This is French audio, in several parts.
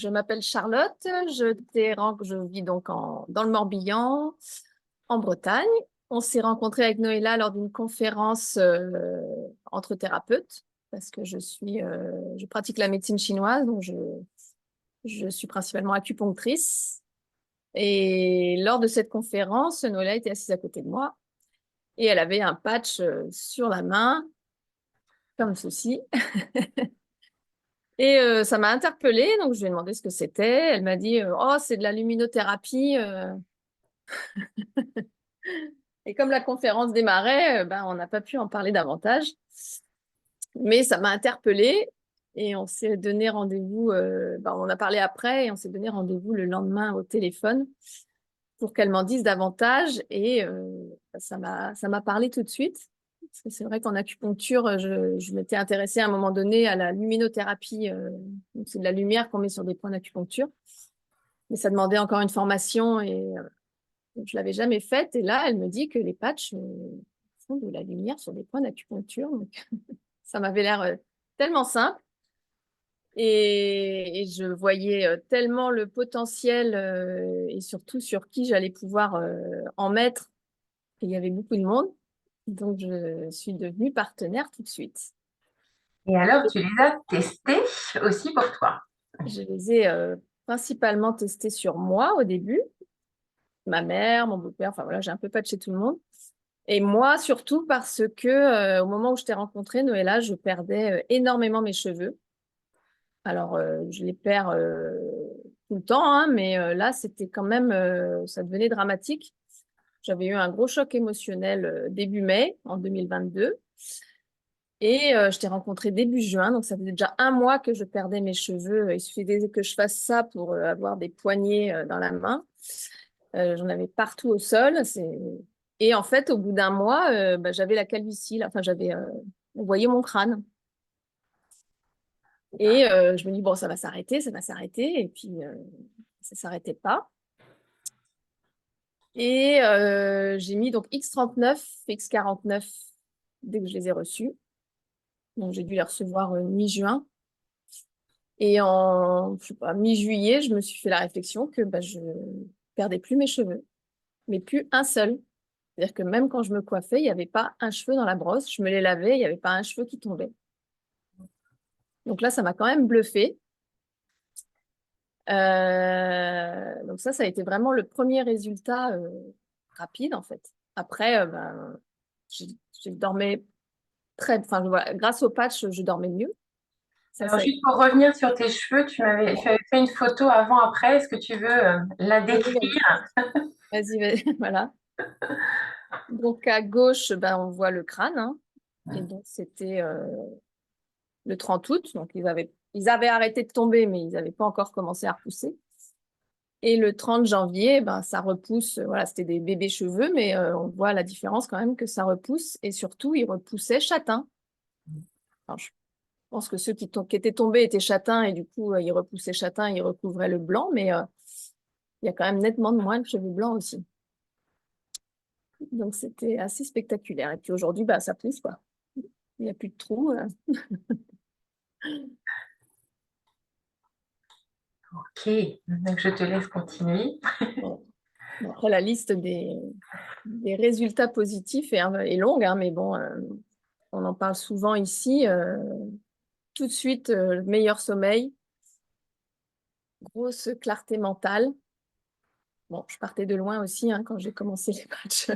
Je m'appelle Charlotte, je vis donc dans le Morbihan, en Bretagne. On s'est rencontrés avec Noëlla lors d'une conférence entre thérapeutes, parce que je pratique la médecine chinoise, donc je suis principalement acupunctrice. Et lors de cette conférence, Noëlla était assise à côté de moi et elle avait un patch sur la main, comme ceci. Et ça m'a interpellée, donc je lui ai demandé ce que c'était. Elle m'a dit oh, c'est de la luminothérapie. Et comme la conférence démarrait, ben, on n'a pas pu en parler davantage. Mais ça m'a interpellée et on s'est donné rendez-vous. Ben, on a parlé après et on s'est donné rendez-vous le lendemain au téléphone pour qu'elle m'en dise davantage. Et ça m'a parlé tout de suite. Parce que c'est vrai qu'en acupuncture, je m'étais intéressée à un moment donné à la luminothérapie. Donc c'est de la lumière qu'on met sur des points d'acupuncture. Mais ça demandait encore une formation et je l'avais jamais faite. Et là, elle me dit que les patchs font de la lumière sur des points d'acupuncture. Donc, ça m'avait l'air tellement simple. Et je voyais tellement le potentiel et surtout sur qui j'allais pouvoir en mettre. Et il y avait beaucoup de monde. Donc, je suis devenue partenaire tout de suite. Et alors, tu les as testés aussi pour toi. Je les ai principalement testés sur moi au début. Ma mère, mon beau-père, enfin voilà, j'ai un peu patché tout le monde. Et moi, surtout parce que au moment où je t'ai rencontré, Noëlla, je perdais énormément mes cheveux. Alors, je les perds tout le temps, hein, mais là, c'était quand même, ça devenait dramatique. J'avais eu un gros choc émotionnel début mai en 2022. Et je t'ai rencontré début juin, donc ça faisait déjà un mois que je perdais mes cheveux. Il suffisait que je fasse ça pour avoir des poignées dans la main. J'en avais partout au sol. Et en fait, au bout d'un mois, bah, j'avais la calvitie. Là. Enfin, on voyait mon crâne. Et je me dis, bon, ça va s'arrêter, ça va s'arrêter. Et puis, ça ne s'arrêtait pas. Et j'ai mis donc X39, X49 dès que je les ai reçus. Donc, j'ai dû les recevoir mi-juin. Et je sais pas, mi-juillet, je me suis fait la réflexion que bah, je perdais plus mes cheveux, mais plus un seul. C'est-à-dire que même quand je me coiffais, il n'y avait pas un cheveu dans la brosse. Je me les lavais, il n'y avait pas un cheveu qui tombait. Donc là, ça m'a quand même bluffé. Donc ça a été vraiment le premier résultat rapide, en fait. Après, ben, je, je dormais enfin, voilà, grâce au patch, je dormais mieux. Alors, Ça a été... juste pour revenir sur tes cheveux, tu avais fait une photo avant-après. Est-ce que tu veux la Oui, vas-y, décrire? vas-y, voilà. Donc à gauche, ben, on voit le crâne, hein. Et donc c'était le 30 août. Donc ils avaient arrêté de tomber, mais ils n'avaient pas encore commencé à repousser. Et le 30 janvier, ben, ça repousse. Voilà, c'était des bébés cheveux, mais on voit la différence quand même que ça repousse. Et surtout, ils repoussaient châtain. Alors, je pense que ceux qui étaient tombés étaient châtains et du coup, ils repoussaient châtain, ils recouvraient le blanc, mais il y a quand même nettement de moins de cheveux blancs aussi. Donc c'était assez spectaculaire. Et puis aujourd'hui, bah, ça pousse, quoi. Il n'y a plus de trous. Ok, donc je te laisse continuer. Bon. Bon, après, la liste des résultats positifs est longue, hein, mais bon, on en parle souvent ici. Tout de suite, meilleur sommeil, grosse clarté mentale. Bon, je partais de loin aussi hein, quand j'ai commencé les matchs.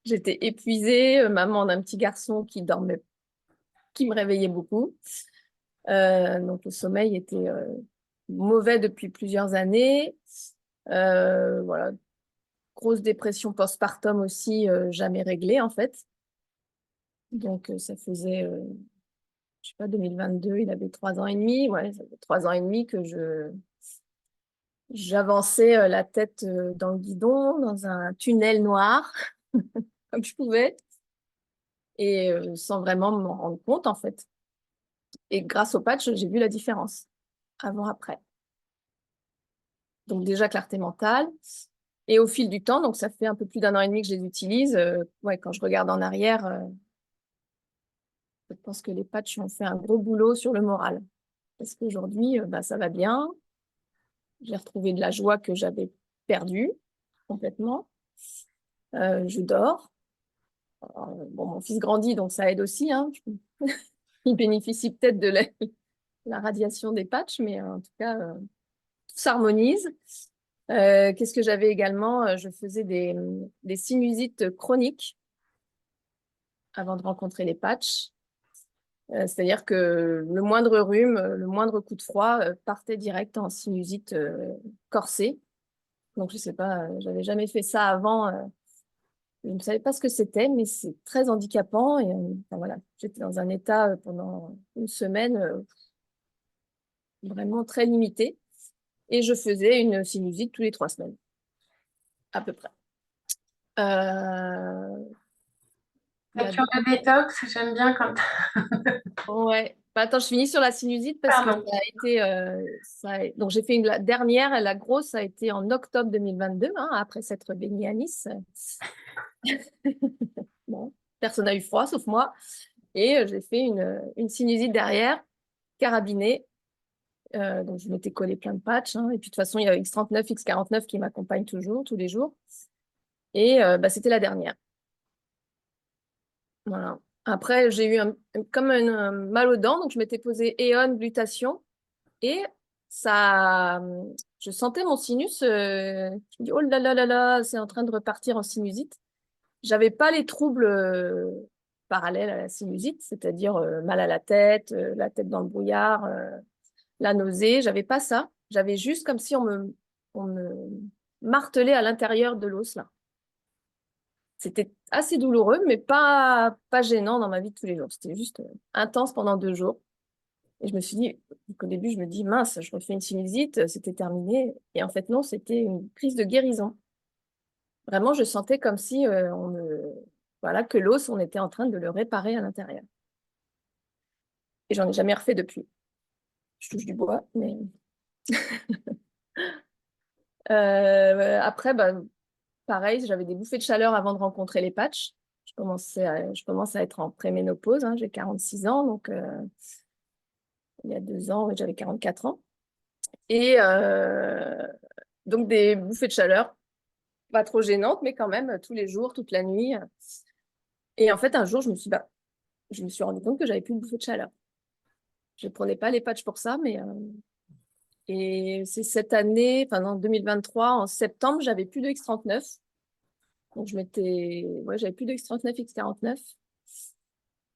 J'étais épuisée, maman d'un petit garçon qui dormait, qui me réveillait beaucoup. Donc le sommeil était mauvais depuis plusieurs années. Voilà, grosse dépression postpartum aussi, jamais réglée en fait. Donc ça faisait, je sais pas, 2022, il avait 3 ans et demi. Ouais, ça fait 3 ans et demi que j'avançais la tête dans le guidon, dans un tunnel noir, comme je pouvais, et sans vraiment m'en rendre compte en fait. Et grâce au patch, j'ai vu la différence, avant-après. Donc déjà clarté mentale. Et au fil du temps, donc ça fait un peu plus d'un an et demi que je les utilise. Ouais, quand je regarde en arrière, je pense que les patchs ont fait un gros boulot sur le moral. parce qu'aujourd'hui, ça va bien. J'ai retrouvé de la joie que j'avais perdue complètement. Je dors. Bon, mon fils grandit, donc ça aide aussi, hein. Il bénéficie peut-être de la radiation des patchs, mais en tout cas, tout s'harmonise. Qu'est-ce que j'avais également? Je faisais des sinusites chroniques avant de rencontrer les patchs. C'est-à-dire que le moindre rhume, le moindre coup de froid partait direct en sinusite corsée. Donc, je sais pas, j'avais jamais fait ça avant. Je ne savais pas ce que c'était, mais c'est très handicapant. Et enfin, voilà, j'étais dans un état pendant une semaine vraiment très limité. Et je faisais une sinusite tous les 3 semaines, à peu près. La La cure de détox, j'aime bien quand... Ouais. Attends, je finis sur la sinusite parce que Pardon. ça a été. Donc, j'ai fait la dernière, la grosse, ça a été en octobre 2022, hein, après s'être baignée à Nice. Bon, personne n'a eu froid, sauf moi. Et j'ai fait une sinusite derrière, carabinée. Donc, je m'étais collé plein de patchs, hein. Et puis, de toute façon, il y a X39, X49 qui m'accompagnent toujours, tous les jours. Et c'était la dernière. Voilà. Après, j'ai eu comme un mal aux dents, donc je m'étais posé Éon, glutation. Et ça, je sentais mon sinus. Je me dis, oh là là là là, c'est en train de repartir en sinusite. J'avais pas les troubles parallèles à la sinusite, c'est-à-dire mal à la tête dans le brouillard, la nausée. J'avais pas ça. J'avais juste comme si on me martelait à l'intérieur de l'os là. C'était assez douloureux, mais pas gênant dans ma vie de tous les jours. C'était juste intense pendant 2 jours. Et je me suis dit, au début, je me dis, mince, je refais une sinusite, c'était terminé. Et en fait, non, c'était une prise de guérison. Vraiment, je sentais comme si voilà, que l'os, on était en train de le réparer à l'intérieur. Et j'en ai jamais refait depuis. Je touche du bois, mais après, pareil, j'avais des bouffées de chaleur avant de rencontrer les patchs. Je commence à être en préménopause, hein, j'ai 46 ans, donc il y a 2 ans, oui, j'avais 44 ans. Et donc des bouffées de chaleur pas trop gênante, mais quand même tous les jours, toute la nuit. Et en fait, un jour, je me suis rendu compte que j'avais plus de bouffée de chaleur. Je ne prenais pas les patchs pour ça, mais et c'est cette année, enfin en 2023, en septembre, j'avais plus de X39. Donc ouais, j'avais plus de X39, X49.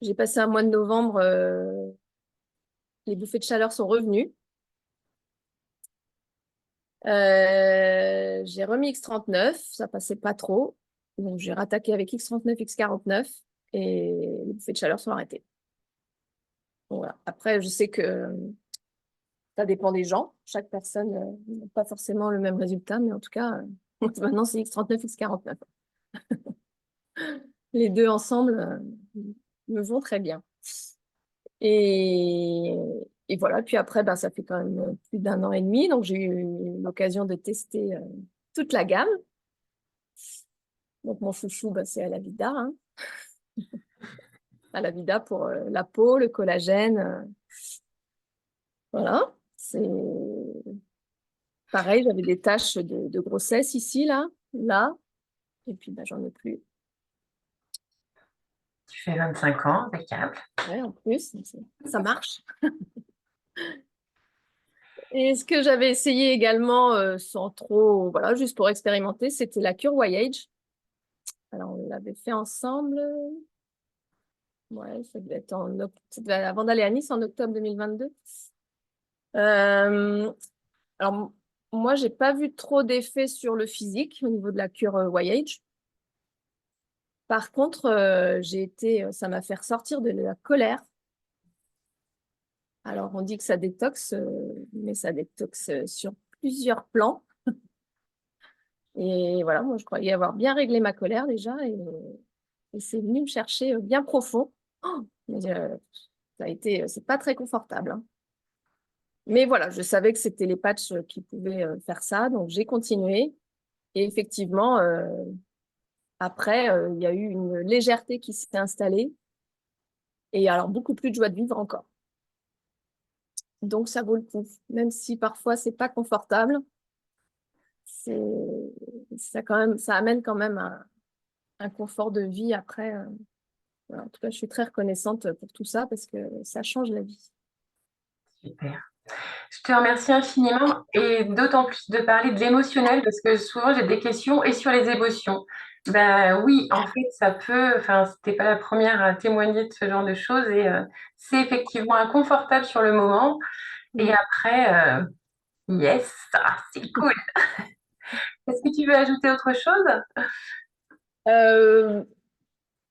J'ai passé un mois de novembre, les bouffées de chaleur sont revenues. J'ai remis X39, ça passait pas trop. Donc j'ai rattaqué avec X39, X49 et les bouffées de chaleur sont arrêtées. Voilà. Après, je sais que ça dépend des gens. Chaque personne n'a pas forcément le même résultat, mais en tout cas, maintenant, c'est X39, X49. Les deux ensemble me vont très bien. Et, et voilà. Puis après, ça fait quand même plus d'1 an et demi. Donc, j'ai eu l'occasion de tester toute la gamme. Donc, mon chouchou, c'est Alavida, hein. Alavida pour la peau, le collagène. Voilà. C'est pareil, j'avais des taches de grossesse ici, là. Et puis, j'en ai plus. Tu fais 25 ans, impeccable. Ouais, en plus, ça marche. Et ce que j'avais essayé également, sans trop, voilà, juste pour expérimenter, c'était la cure YH. Alors, on l'avait fait ensemble. Ouais, ça devait être avant d'aller à Nice en octobre 2022. Euh, alors, moi, j'ai pas vu trop d'effets sur le physique au niveau de la cure YH. Par contre, ça m'a fait ressortir de la colère. Alors, on dit que ça détoxe, mais ça détoxe sur plusieurs plans. Et voilà, moi, je croyais avoir bien réglé ma colère déjà, et c'est venu me chercher bien profond. Oh, mais, c'est pas très confortable, hein. Mais voilà, je savais que c'était les patchs qui pouvaient faire ça, donc j'ai continué. Et effectivement, après, il y a eu une légèreté qui s'est installée, et alors beaucoup plus de joie de vivre encore. Donc, ça vaut le coup. Même si parfois, c'est pas confortable, c'est, ça amène quand même un confort de vie après. Voilà. En tout cas, je suis très reconnaissante pour tout ça parce que ça change la vie. Super. Je te remercie infiniment et d'autant plus de parler de l'émotionnel parce que souvent j'ai des questions et sur les émotions. Ben oui, en fait, ça peut, enfin, c'était pas la première à témoigner de ce genre de choses et c'est effectivement inconfortable sur le moment et Mm. après, yes, c'est cool. Est-ce que tu veux ajouter autre chose? Euh,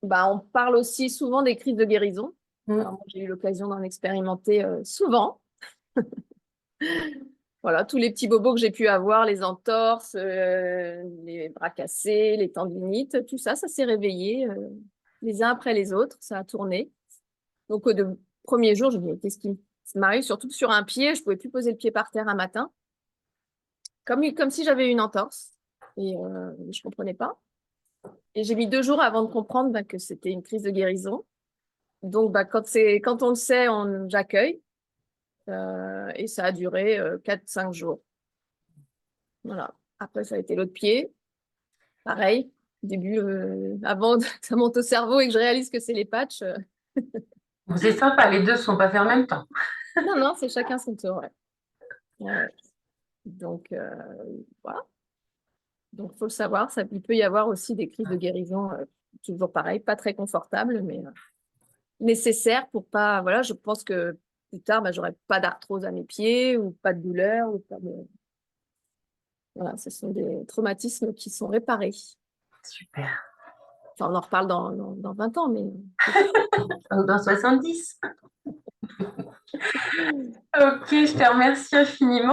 Bah, on parle aussi souvent des crises de guérison. Alors, Mm. moi, j'ai eu l'occasion d'en expérimenter souvent. Voilà, tous les petits bobos que j'ai pu avoir, les entorses, les bras cassés, les tendinites, tout ça, ça s'est réveillé les uns après les autres, ça a tourné. Donc, de premier jour, je me dis, qu'est-ce qui m'arrive? Surtout sur un pied, je pouvais plus poser le pied par terre un matin, comme si j'avais une entorse. Et je comprenais pas. Et j'ai mis 2 jours avant de comprendre bah, que c'était une crise de guérison. Donc, bah, quand on le sait, j'accueille. Et ça a duré 4-5 jours. Voilà. Après, ça a été l'autre pied. Pareil. Au début, avant que ça monte au cerveau et que je réalise que c'est les patchs. Bon, c'est sympa, les deux ne sont pas faits en même temps. Non, non, c'est chacun son tour. Ouais. Ouais. Donc, voilà. Donc, il faut le savoir. Il peut y avoir aussi des crises de guérison, toujours pareil, pas très confortables, mais nécessaires pour pas. Voilà, je pense que plus tard, bah, j'aurai pas d'arthrose à mes pieds ou pas de douleur ou pas de. Voilà, ce sont des traumatismes qui sont réparés. Super. Enfin, on en reparle dans 20 ans, mais Dans 70. Ok, je te remercie infiniment.